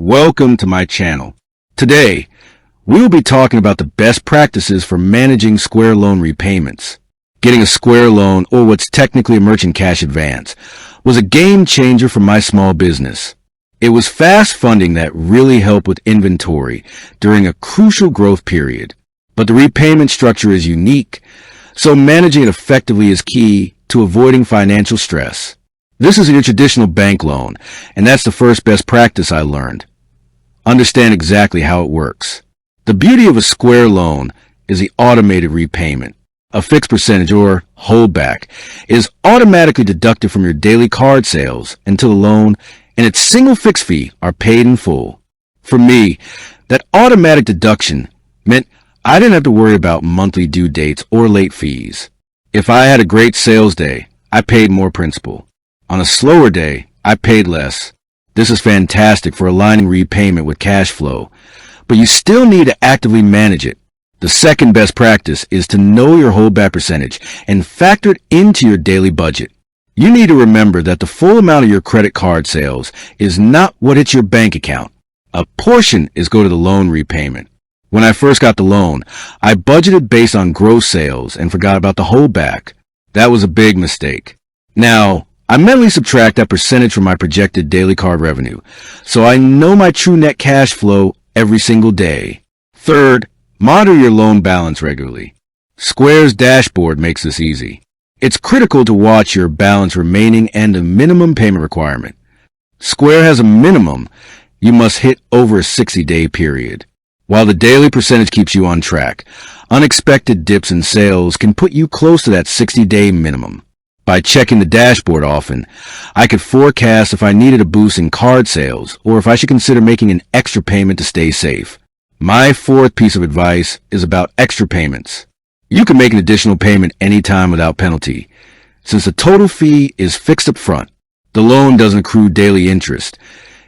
Welcome to my channel. Today, we will be talking about the best practices for managing Square loan repayments. Getting a Square loan, or what's technically a merchant cash advance, was a game changer for my small business. It was fast funding that really helped with inventory during a crucial growth period. But the repayment structure is unique, so managing it effectively is key to avoiding financial stress. This isn't your traditional bank loan, and that's the first best practice I learned. Understand exactly how it works. The beauty of a Square loan is the automated repayment. A fixed percentage, or holdback, is automatically deducted from your daily card sales until the loan and its single fixed fee are paid in full. For me, that automatic deduction meant I didn't have to worry about monthly due dates or late fees. If I had a great sales day, I paid more principal. On a slower day, I paid less. This is fantastic for aligning repayment with cash flow, but you still need to actively manage it. The second best practice is to know your holdback percentage and factor it into your daily budget. You need to remember that the full amount of your credit card sales is not what hits your bank account. A portion is go to the loan repayment. When I first got the loan, I budgeted based on gross sales and forgot about the holdback. That was a big mistake. Now, I mentally subtract that percentage from my projected daily card revenue, so I know my true net cash flow every single day. Third, monitor your loan balance regularly. Square's dashboard makes this easy. It's critical to watch your balance remaining and the minimum payment requirement. Square has a minimum you must hit over a 60-day period. While the daily percentage keeps you on track, unexpected dips in sales can put you close to that 60-day minimum. By checking the dashboard often, I could forecast if I needed a boost in card sales or if I should consider making an extra payment to stay safe. My fourth piece of advice is about extra payments. You can make an additional payment anytime without penalty. Since the total fee is fixed up front, the loan doesn't accrue daily interest.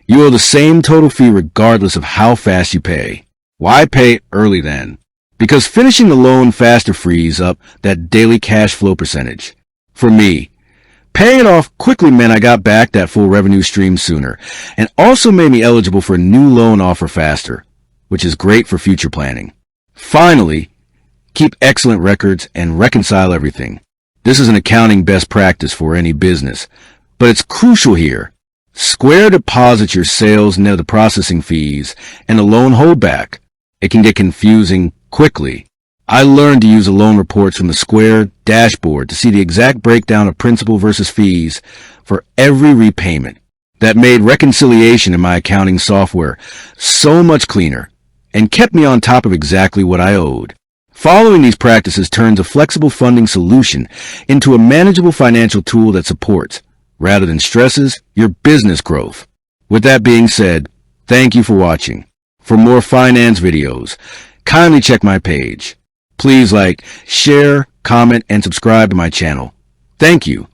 You owe the same total fee regardless of how fast you pay. Why pay early then? Because finishing the loan faster frees up that daily cash flow percentage. For me, paying it off quickly meant I got back that full revenue stream sooner and also made me eligible for a new loan offer faster, which is great for future planning. Finally, keep excellent records and reconcile everything. This is an accounting best practice for any business, but it's crucial here. Square deposits your sales net of the processing fees and the loan holdback. It can get confusing quickly. I learned to use the loan reports from the Square dashboard to see the exact breakdown of principal versus fees for every repayment. That made reconciliation in my accounting software so much cleaner and kept me on top of exactly what I owed. Following these practices turns a flexible funding solution into a manageable financial tool that supports, rather than stresses, your business growth. With that being said, thank you for watching. For more finance videos, kindly check my page. Please like, share, comment, and subscribe to my channel. Thank you.